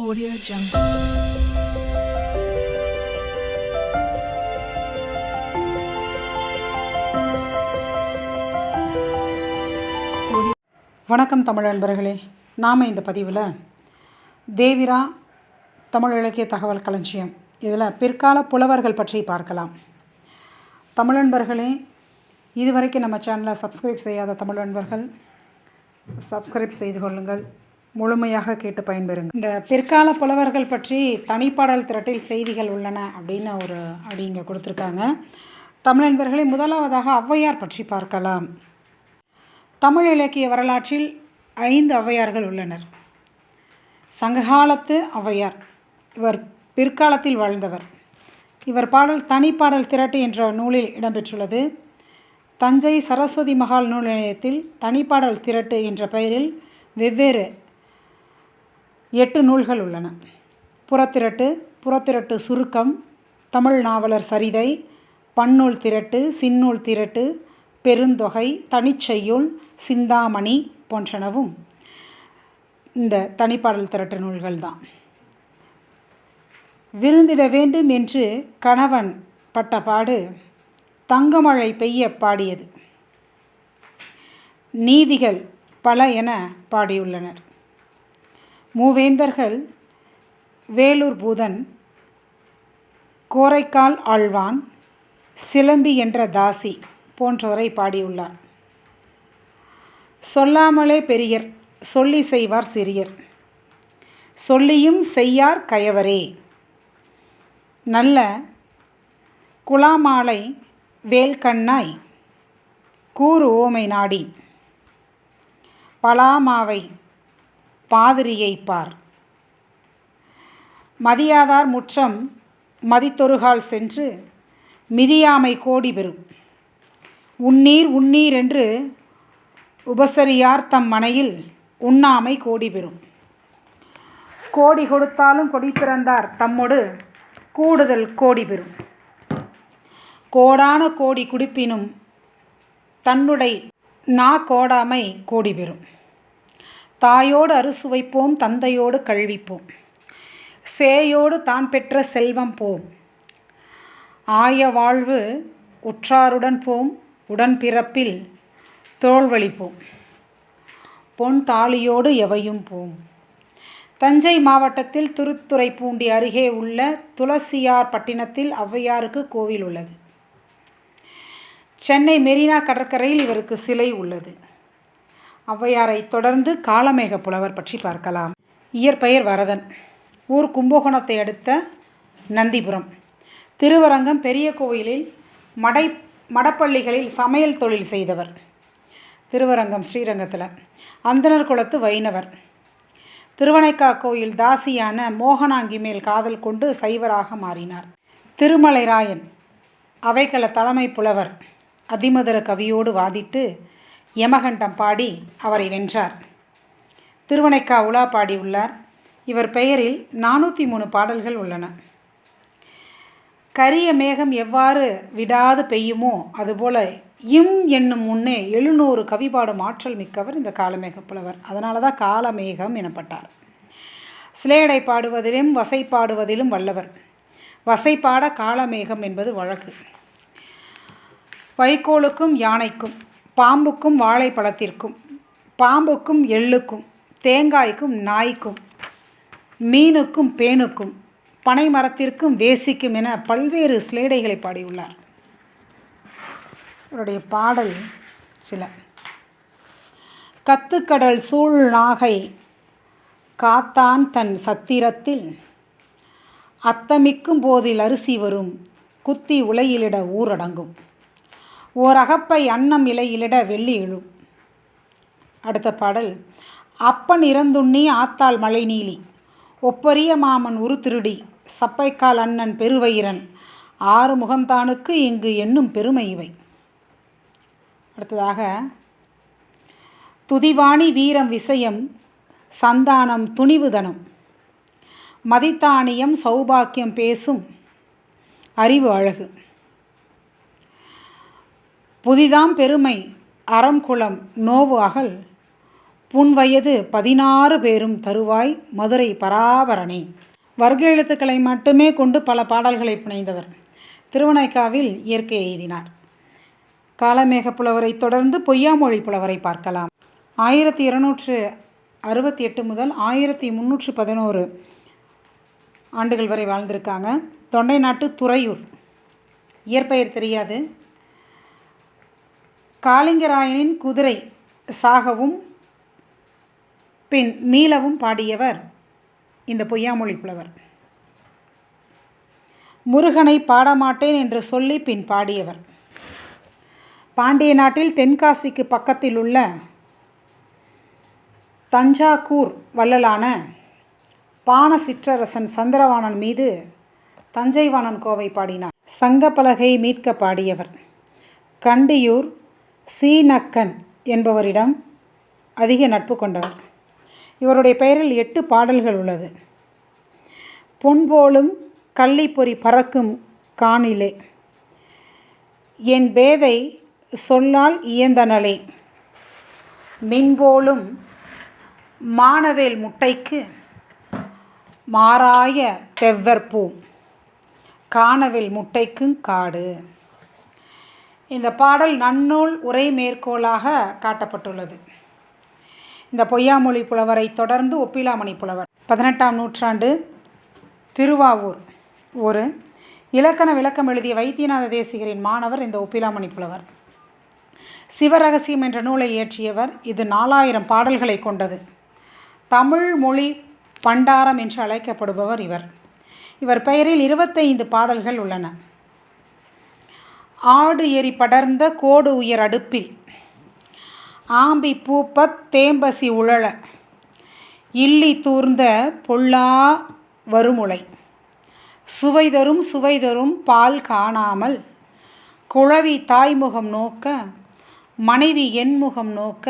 Audio Jungle. வணக்கம் தமிழ் நண்பர்களே. நாம் இந்த பதிவில் தேவிரா தமிழ் இலக்கிய தகவல் களஞ்சியம் இதில் பிற்கால புலவர்கள் பற்றி பார்க்கலாம். தமிழ் நண்பர்களே, இதுவரைக்கும் நம்ம சேனலை சப்ஸ்கிரைப் செய்யாத தமிழ் நண்பர்கள் சப்ஸ்கிரைப் செய்து கொள்ளுங்கள், முழுமையாக கேட்டு பயன்பெறுங்கள். இந்த பிற்கால புலவர்கள் பற்றி தனிப்பாடல் திரட்டில் செய்திகள் உள்ளன அப்படின்னு ஒரு அடி இங்கே கொடுத்துருக்காங்க. தமிழ் நண்பர்களே, முதலாவதாக ஔவையார் பற்றி பார்க்கலாம். தமிழ் இலக்கிய வரலாற்றில் 5 ஔவையார்கள் உள்ளனர். சங்ககாலத்து ஔவையார், இவர் பிற்காலத்தில் வாழ்ந்தவர். இவர் பாடல் தனிப்பாடல் திரட்டு என்ற நூலில் இடம்பெற்றுள்ளது. தஞ்சை சரஸ்வதி மகால் நூல் நிலையத்தில் தனிப்பாடல் திரட்டு என்ற பெயரில் வெவ்வேறு 8 நூல்கள் உள்ளன. புறத்திரட்டு, புறத்திரட்டு சுருக்கம், தமிழ் நாவலர் சரிதை, பன்னூல் திரட்டு, சின்னூல் திரட்டு, பெருந்தொகை, தனிச்செய்யுள், சிந்தாமணி போன்றனவும் இந்த தனிப்பாடல் திரட்டு நூல்கள் தான். விருந்திட வேண்டும் என்று கணவன் பட்ட பாடு தங்கமழை பெய்ய பாடியது. நீதிகள் பல என பாடியுள்ளனர். மூவேந்தர்கள், வேலூர் பூதன், கோரைக்கால் ஆழ்வான், சிலம்பி என்ற தாசி போன்றவரை பாடியுள்ளார். சொல்லாமலே பெரியர், சொல்லி செய்வார் சிறியர், சொல்லியும் செய்யார் கயவரே, நல்ல குலாமாலை வேல்கண்ணாய் கூறு ஓமை நாடி, பலாமாவை பாதிரியை பார், மதியாதார் முற்றம் மதித்தொருகால் சென்று மிதியாமை கோடி பெறும், உன்னீர் உன்னீர் என்று உபசரியார் தம் மனையில் உண்ணாமை கோடி பெறும், கோடி கொடுத்தாலும் கொடி பிறந்தார் தம்மொடு கூடுதல் கோடி பெறும், கோடான கோடி குடிப்பினும் தன்னுடை நா கோடாமை கோடி பெறும், தாயோடு அறுசுவைப்போம் தந்தையோடு கல்விப்போம், சேயோடு தான் பெற்ற செல்வம் போம், ஆய வாழ்வு உற்றாருடன் போம், உடன்பிறப்பில் தோள்வழிப்போம், பொன் தாலியோடு எவையும் போம். தஞ்சை மாவட்டத்தில் திருத்துறைப்பூண்டி அருகே உள்ள துளசியார் பட்டினத்தில் ஔவையாருக்கு கோவில் உள்ளது. சென்னை மெரினா கடற்கரையில் இவருக்கு சிலை உள்ளது. ஔவையாரை தொடர்ந்து காளமேக புலவர் பற்றி பார்க்கலாம். இயற்பெயர் வரதன், ஊர் கும்பகோணத்தை அடுத்த நந்திபுரம். திருவரங்கம் பெரிய கோயிலில் மடப்பள்ளிகளில் சமையல் தொழில் செய்தவர். திருவரங்கம் ஸ்ரீரங்கத்தில் அந்தனர் குலத்து வைணவர். திருவனைக்கா கோயில் தாசியான மோகனாங்கி மேல் காதல் கொண்டு சைவராக மாறினார். திருமலைராயன் அவைக்கள தலைமை புலவர். அதிமதுர கவியோடு வாதிட்டு யமகண்டம் பாடி அவரை வென்றார். திருவனைக்கா உலா பாடியுள்ளார். இவர் பெயரில் 403 பாடல்கள் உள்ளன. கரிய மேகம் எவ்வாறு விடாது பெய்யுமோ அதுபோல இம் என்னும் முன்னே 700 கவி பாடும் ஆற்றல் மிக்கவர் இந்த காளமேக புலவர். அதனால தான் காளமேகம் எனப்பட்டார். சிலேடை பாடுவதிலும் வசை பாடுவதிலும் வல்லவர். வசைப்பாட காளமேகம் என்பது வழக்கு. வைக்கோலுக்கும் யானைக்கும், பாம்புக்கும் வாழைப்பழத்திற்கும், பாம்புக்கும் எள்ளுக்கும், தேங்காய்க்கும் நாய்க்கும், மீனுக்கும் பேனுக்கும், பனை மரத்திற்கும் வேசிக்கும் என பல்வேறு சிலேடைகளை பாடியுள்ளார். அவருடைய பாடல் சில. கத்துக்கடல் சூழ் நாகை காத்தான் தன் சத்திரத்தில், அத்தமிக்கும் போதில் அரிசி வரும், குத்தி உலையிலிட ஊரடங்கும், ஓர் அகப்பை அன்னம் இலையிலிட வெள்ளி எழும். அடுத்த பாடல். அப்பன் இறந்துண்ணி ஆத்தாள் மழை நீலி, ஒப்பரிய மாமன் உரு திருடி, சப்பைக்கால் அண்ணன் பெருவயிரன், 6 முகந்தானுக்கு இங்கு எண்ணும் பெருமை இவை. அடுத்ததாக. துதிவாணி வீரம் விசயம் சந்தானம் துணிவுதனம், மதித்தானியம் சௌபாக்கியம் பேசும் அறிவு அழகு, புதிதாம் பெருமை அறம்குளம் நோவு அகல், புன்வயது 16 பேரும் தருவாய் மதுரை பராபரனே. வர்க்க எழுத்துக்களை மட்டுமே கொண்டு பல பாடல்களை புனைந்தவர். திருவனைக்காவில் இயற்கை எய்தினார். காளமேக புலவரை தொடர்ந்து பொய்யாமொழி புலவரை பார்க்கலாம். 1268 முதல் 1311 ஆண்டுகள் வரை வாழ்ந்திருக்காங்க. தொண்டை நாட்டு துறையூர். இயற்பெயர் தெரியாது. காளிங்கராயனின் குதிரை சாகவும் பின் மீளவும் பாடியவர் இந்த பொய்யாமொழி புலவர். முருகனை பாடமாட்டேன் என்று சொல்லி பின் பாடியவர். பாண்டிய நாட்டில் தென்காசிக்கு பக்கத்தில் உள்ள தஞ்சாவூர் வள்ளலான பாண சிற்றரசன் சந்திரவாணன் மீது தஞ்சைவாணன் கோவை பாடினார். சங்கப்பலகை மீட்க பாடியவர். கண்டியூர் சீனக்கன் என்பவரிடம் அதிக நட்பு கொண்டவர். இவருடைய பெயரில் 8 பாடல்கள் உள்ளது. பொன்போலும் கள்ளிப்பொறி பறக்கும் காணிலே, என் பேதை சொல்லால் இயந்தனளே, மின்போலும் மானவேல் முட்டைக்கு மாறாய தெவ்வற்பூ, காணவேல் முட்டைக்குங் காடு. இந்த பாடல் நன்னூல் உரை மேற்கோளாக காட்டப்பட்டுள்ளது. இந்த பொய்யாமொழி புலவரை தொடர்ந்து ஒப்பிலாமணி புலவர். 18ஆம் நூற்றாண்டு திருவாவூர் ஒரு இலக்கண விளக்கம் எழுதிய வைத்தியநாத தேசிகரின் மாணவர் இந்த ஒப்பிலாமணி புலவர். சிவரகசியம் என்ற நூலை இயற்றியவர். இது 4000 பாடல்களை கொண்டது. தமிழ் மொழி பண்டாரம் என்று அழைக்கப்படுபவர் இவர். இவர் பெயரில் 25 பாடல்கள் உள்ளன. ஆடு எரி படர்ந்த கோடு உயர் அடுப்பில், ஆம்பி பூப்பத் தேம்பசி உழல, இல்லி தூர்ந்த பொல்லா வருமுலை, சுவைதரும் சுவைதரும் பால் காணாமல், குழவி தாய்முகம் நோக்க, மனைவி என்முகம் நோக்க,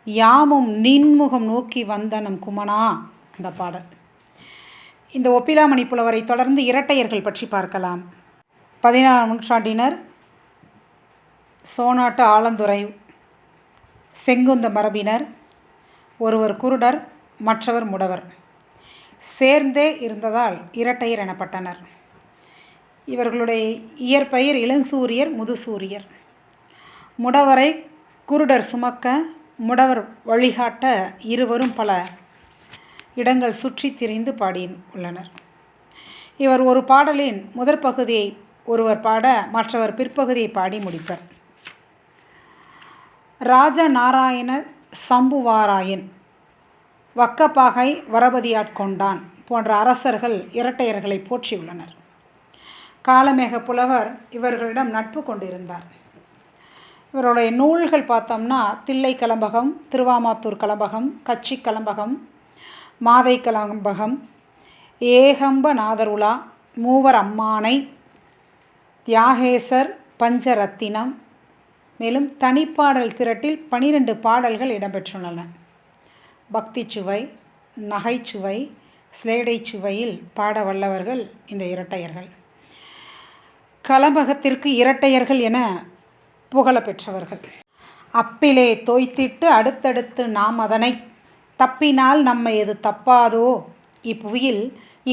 யாமும் நின்முகம் நோக்கி வந்தனம் குமனா. அந்த பாடல். இந்த ஒப்பிலாமணி புலவரை தொடர்ந்து இரட்டையர்கள் பற்றி பார்க்கலாம். 16ஆம் நூற்றாண்டினர். சோனாட்டு ஆலந்துறை செங்குந்த மரபினர். ஒருவர் குருடர், மற்றவர் முடவர். சேர்ந்தே இருந்ததால் இரட்டையர் எனப்பட்டனர். இவர்களுடைய இயற்பெயர் இளஞ்சூரியர், முதுசூரியர். முடவரை குருடர் சுமக்க, முடவர் வழிகாட்ட இருவரும் பல இடங்கள் சுற்றி திரிந்து பாடியுள்ளனர். இவர் ஒரு பாடலின் முதற் பகுதியை ஒருவர் பாட, மற்றவர் பிற்பகுதியை பாடி முடிப்பர். ராஜநாராயண சம்புவாராயன், வக்கப்பாகை வரபதியாட்கொண்டான் போன்ற அரசர்கள் இரட்டையர்களை போற்றியுள்ளனர். காளமேக புலவர் இவர்களிடம் நட்பு கொண்டிருந்தார். இவருடைய நூல்கள் பார்த்தோம்னா தில்லை கலம்பகம், திருவாமாத்தூர் கலம்பகம், கச்சி கலம்பகம், மாதை கலம்பகம், ஏகம்பநாதருலா, மூவர் அம்மானை, தியாகேசர், பஞ்சரத்தினம், மேலும் தனிப்பாடல் திரட்டில் 12 பாடல்கள் இடம்பெற்றுள்ளன. பக்தி சுவை, நகைச்சுவை, ஸ்லேடை சுவையில் பாட வல்லவர்கள் இந்த இரட்டையர்கள். கலம்பகத்திற்கு இரட்டையர்கள் என புகழ பெற்றவர்கள். அப்பிலே தோய்த்திட்டு அடுத்தடுத்து நாம் அதனை, தப்பினால் நம்மை எது தப்பாதோ, இப்புவியில்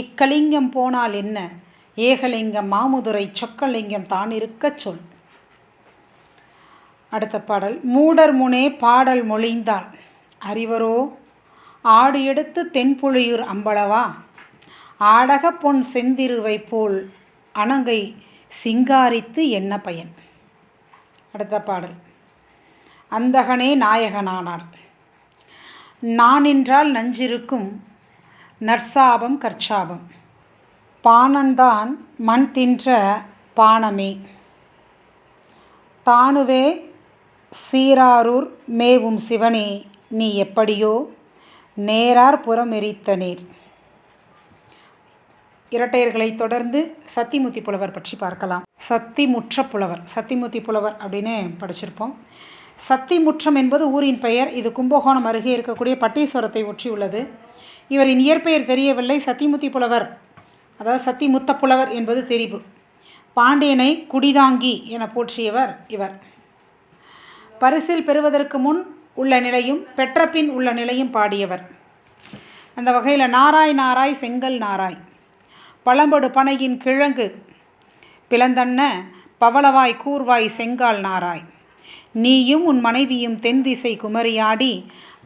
இக்கலிங்கம் போனால் என்ன, ஏகலிங்கம் மாமுதுரை சொக்கலிங்கம் தான் இருக்கச் சொல். அடுத்த பாடல். மூடர் முனே பாடல் மொழிந்தாள் அறிவரோ, ஆடு எடுத்து தென்புளியூர் அம்பளவா, ஆடக பொன் செந்திருவை போல் அணங்கை சிங்காரித்து என்ன பயன். அடுத்த பாடல். அந்தகனே நாயகனானாள், நான் என்றால் நஞ்சிருக்கும் நற்சாபம் கற்சாபம், பானன்தான் மண் தின்ற பானமே, தானுவே சீராரூர் மேவும் சிவனே, நீ எப்படியோ நேரார் புறம் எரித்த நேர். இரட்டையர்களை தொடர்ந்து சத்திமுத்தி புலவர் பற்றி பார்க்கலாம். சத்திமுற்ற புலவர். சத்திமுத்தி புலவர் அப்படின்னு படிச்சிருப்போம். சத்திமுற்றம் என்பது ஊரின் பெயர். இது கும்பகோணம் அருகே இருக்கக்கூடிய பட்டீஸ்வரத்தை ஒற்றியுள்ளது. இவரின் இயற்பெயர் தெரியவில்லை. சத்திமுத்தி புலவர், அதாவது சத்திமுத்த புலவர் என்பது தெரிவு. பாண்டியனை குடிதாங்கி என போற்றியவர் இவர். பரிசில் பெறுவதற்கு முன் உள்ள நிலையும் பெற்றபின் உள்ள நிலையும் பாடியவர். அந்த வகையில் நாராய் நாராய் செங்கல் நாராய் பழம்படு பனையின் கிழங்கு பிளந்தன்ன பவளவாய் கூர்வாய் செங்கால் நாராய் நீயும் உன் மனைவியும் தென் திசை குமரியாடி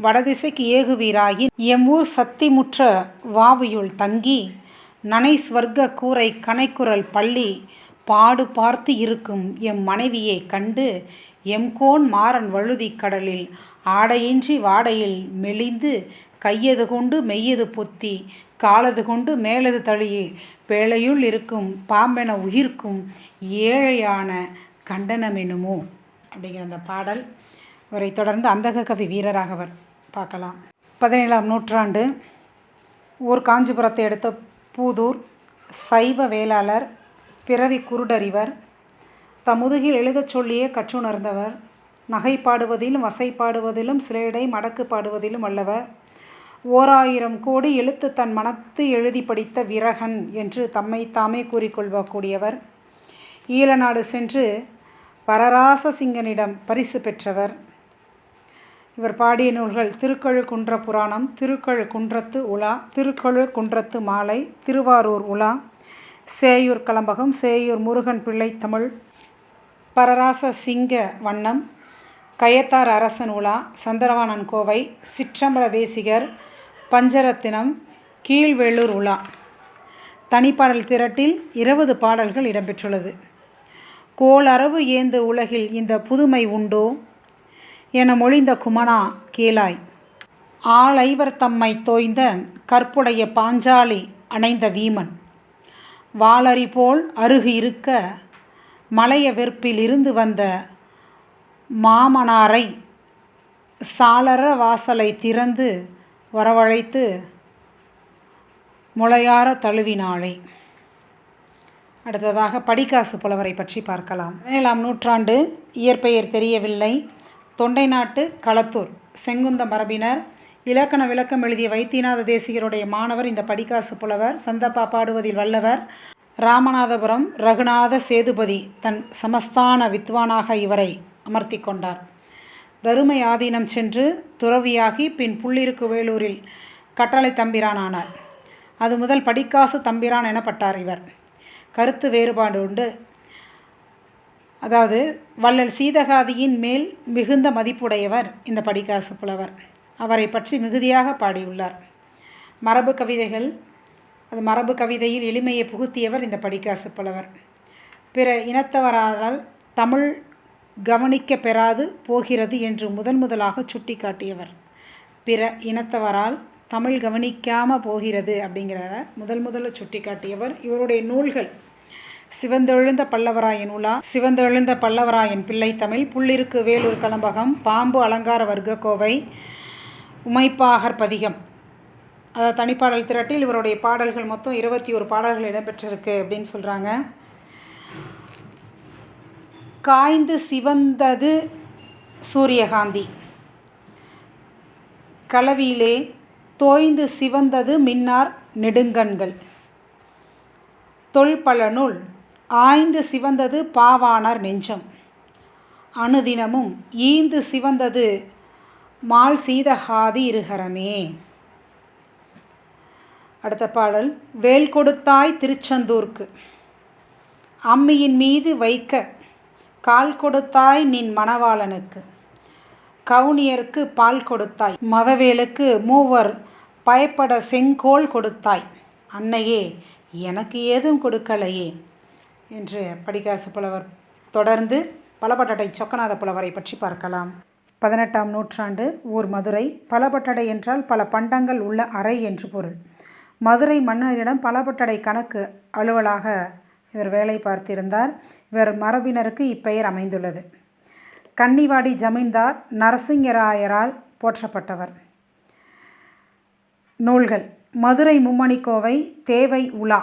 வடதிசைக்கு ஏகுவீராகி எம்மூர் சத்திமுற்ற வாவியுள் தங்கி நனை ஸ்வர்க்க கூரை கனைக்குரல் பள்ளி பாடு பார்த்து இருக்கும் எம் மனைவியை கண்டு எம்கோன் மாறன் வழுதி கடலில் ஆடையின்றி வாடையில் மெலிந்து கையது கொண்டு மெய்யது பொத்தி காலது கொண்டு மேலது தழியே பேழையுள் இருக்கும் பாம்பென உயிர்க்கும் ஏழையான கண்டனமெனுமோ அப்படிங்கிற அந்த பாடல். இவரை தொடர்ந்து அந்தக கவி வீரராகவர் பார்க்கலாம். 17ஆம் நூற்றாண்டு ஊர் காஞ்சிபுரத்தை அடுத்த பூதூர் சைவ வேளாளர், பிறவி குருடறிவர், முதுகில் எழுதச் சொல்லியே கற்றுணர்ந்தவர், நகை பாடுவதிலும் வசை பாடுவதிலும் சிலைடை மடக்கு பாடுவதிலும் வல்லவர், 1000 கோடி எழுத்து தன் மனத்து எழுதி படித்த விரகன் என்று தம்மை தாமே கூறிக்கொள்ளக்கூடியவர், ஈழநாடு சென்று பரராச சிங்கனிடம் பரிசு பெற்றவர். இவர் பாடிய நூல்கள் திருக்கழுக்குன்ற புராணம், திருக்கழுக்குன்றத்து உலா, திருக்கழுக்குன்றத்து மாலை, திருவாரூர் உலா, சேயூர் கலம்பகம், சேயூர் முருகன் பிள்ளை தமிழ், பரராச சிங்க வண்ணம், கயத்தார் அரசன் உலா, சந்திரவாணன் கோவை, சிற்றம்பல தேசிகர், பஞ்சரத்தினம், கீழ்வேளூர் உலா. தனிப்பாடல் திரட்டில் 20 பாடல்கள் இடம்பெற்றுள்ளது. கோளரவு ஏந்து உலகில் இந்த புதுமை உண்டோ என மொழிந்த குமணா கேளாய், ஆளைவர் தம்மை தோய்ந்த கற்புடைய பாஞ்சாலி அணைந்த வீமன், வாளரி போல் அருகு இருக்க மலைய வெற்பில் இருந்து வந்த மாமனாரை சாளர வாசலை திறந்து வரவழைத்து முளையார தழுவினாளே. அடுத்ததாக படிக்காசு புலவரை பற்றி பார்க்கலாம். 17ஆம் நூற்றாண்டு, இயற்பெயர் தெரியவில்லை, தொண்டை நாட்டு களத்தூர் செங்குந்த மரபினர், இலக்கண விளக்கம் எழுதிய வைத்தியநாத தேசிகருடைய மாணவர் இந்த படிக்காசு புலவர். சந்தப்பா பாடுவதில் வல்லவர். ராமநாதபுரம் ரகுநாத சேதுபதி தன் சமஸ்தான வித்வானாக இவரை அமர்த்தி கொண்டார். தருமை ஆதீனம் சென்று துறவியாகி பின் புள்ளிருக்கு வேலூரில் கட்டளை தம்பிரான் ஆனார். அது முதல் படிக்காசு தம்பிரான் எனப்பட்டார். இவர் கருத்து வேறுபாடு உண்டு. அதாவது வள்ளல் சீதகாதியின் மேல் மிகுந்த மதிப்புடையவர் இந்த படிக்காசு புலவர். அவரை பற்றி மிகுதியாக பாடியுள்ளார். மரபு கவிதைகள், அது மரபு கவிதையில் எளிமையை புகுத்தியவர் இந்த படிக்காசு புலவர். பிற இனத்தவரால் தமிழ் கவனிக்க பெறாது போகிறது என்று முதலாக சுட்டி காட்டியவர். பிற இனத்தவரால் தமிழ் கவனிக்காமல் போகிறது அப்படிங்கிறத முதல்ல சுட்டி காட்டியவர். இவருடைய நூல்கள் சிவந்தெழுந்த பல்லவராயன் உலா, சிவந்தெழுந்த பல்லவராயன் பிள்ளை தமிழ், புள்ளிருக்கு வேலூர் கலம்பகம், பாம்பு அலங்கார வர்க்க கோவை, உமைப்பாகர் பதிகம். அதாவது தனிப்பாடல் திரட்டில் இவருடைய பாடல்கள் மொத்தம் 21 பாடல்கள் இடம்பெற்றிருக்கு அப்படின்னு சொல்கிறாங்க. காய்ந்து சிவந்தது சூரியகாந்தி, களவியிலே தோய்ந்து சிவந்தது மின்னார் நெடுங்கண்கள், தொல்பழநூல் ஆய்ந்து சிவந்தது பாவாணர் நெஞ்சம், அனுதினமும் ஈந்து சிவந்தது மால் சீதகாதி இருகரமே. அடுத்த பாடல், வேல் கொடுத்தாய் திருச்செந்தூர்க்கு, அம்மியின் மீது வைக்க கால் கொடுத்தாய் நின் மணவாளனுக்கு, கவுனியருக்கு பால் கொடுத்தாய், மதவேலுக்கு மூவர் பயப்பட செங்கோல் கொடுத்தாய், அன்னையே எனக்கு ஏதும் கொடுக்கலையே என்று படிக்காசு புலவர். தொடர்ந்து பலபட்டடை சொக்கநாத புலவரை பற்றி பார்க்கலாம். 18ஆம் நூற்றாண்டு, ஊர் மதுரை. பலபட்டடை என்றால் பல பண்டங்கள் உள்ள அறை என்று பொருள். மதுரை மன்னரிடம் பலபட்டடை கணக்கு அலுவலாக இவர் வேலை பார்த்திருந்தார். இவர் மரபினருக்கு இப்பெயர் அமைந்துள்ளது. கன்னிவாடி ஜமீன்தார் நரசிங்கராயரால் போற்றப்பட்டவர். நூல்கள்: மதுரை மும்மணிக்கோவை, தேவை உலா,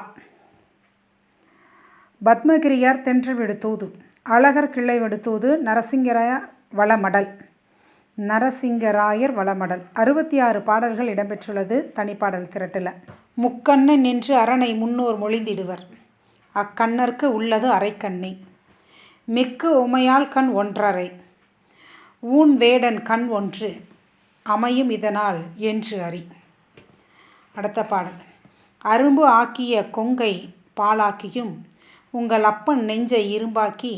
பத்மகிரியார் தென்று விடுத்தூது, அழகர் கிள்ளை விடுத்தூது, நரசிங்கராயர் வளமடல், 66 பாடல்கள் இடம்பெற்றுள்ளது தனிப்பாடல் திரட்டில். முக்கண்ணு நின்று அரணை முன்னோர் மொழிந்திடுவர், அக்கண்ணர்க்கு உள்ளது அரைக்கண்ணி, மிக்கு உமையால் கண் ஒன்றரை, ஊன் வேடன் கண் ஒன்று அமையும் இதனால் என்று அறி. அடுத்த பாடல். அரும்பு ஆக்கிய கொங்கை பாலாக்கியும் உங்கள் அப்பன் நெஞ்சை இரும்பாக்கி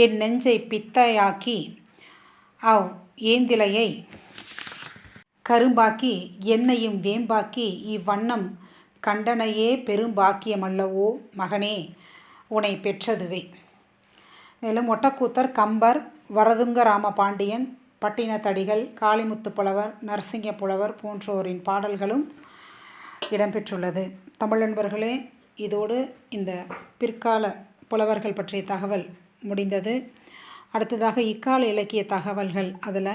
என் நெஞ்சை பித்தையாக்கி அவ் ஏந்திலையை கரும்பாக்கி என்னையும் வேம்பாக்கி இவ்வண்ணம் கண்டனையே பெரும்பாக்கியமல்லவோ மகனே உனை பெற்றதுவே. மேலும் ஒட்டக்கூத்தர், கம்பர், வரதுங்க ராம பாண்டியன், பட்டினத்தடிகள், காளிமுத்து புலவர், நரசிங்க புலவர் போன்றோரின் பாடல்களும் இடம்பெற்றுள்ளது. தமிழ் நண்பர்களே, இதோடு இந்த பிற்கால புலவர்கள் பற்றிய தகவல் முடிந்தது. அடுத்ததாக இக்கால இலக்கிய தகவல்கள். அதில்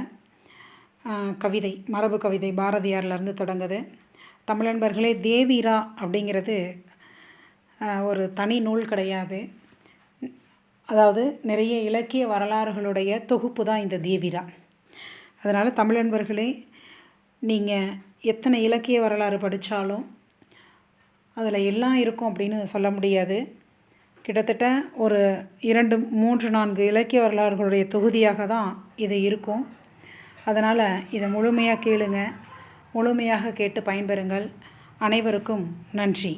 கவிதை, மரபு கவிதை பாரதியார்லேருந்து தொடங்குது. தமிழ் நண்பர்களே, தேவிரா அப்படிங்கிறது ஒரு தனி நூல் கிடையாது. அதாவது நிறைய இலக்கிய வரலாறுகளுடைய தொகுப்பு தான் இந்த தேவிரா. அதனால் தமிழ் நண்பர்களே, நீங்கள் எத்தனை இலக்கிய வரலாறு படித்தாலும் அதில் எல்லாம் இருக்கும் அப்படின்னு சொல்ல முடியாது. கிட்டத்தட்ட ஒரு 2, 3, 4 இலக்கிய வரலாறுகளுடைய தொகுதியாக தான் இது இருக்கும். அதனால் இதை முழுமையாக கேளுங்க, முழுமையாக கேட்டு பயன்பெறுங்கள். அனைவருக்கும் நன்றி.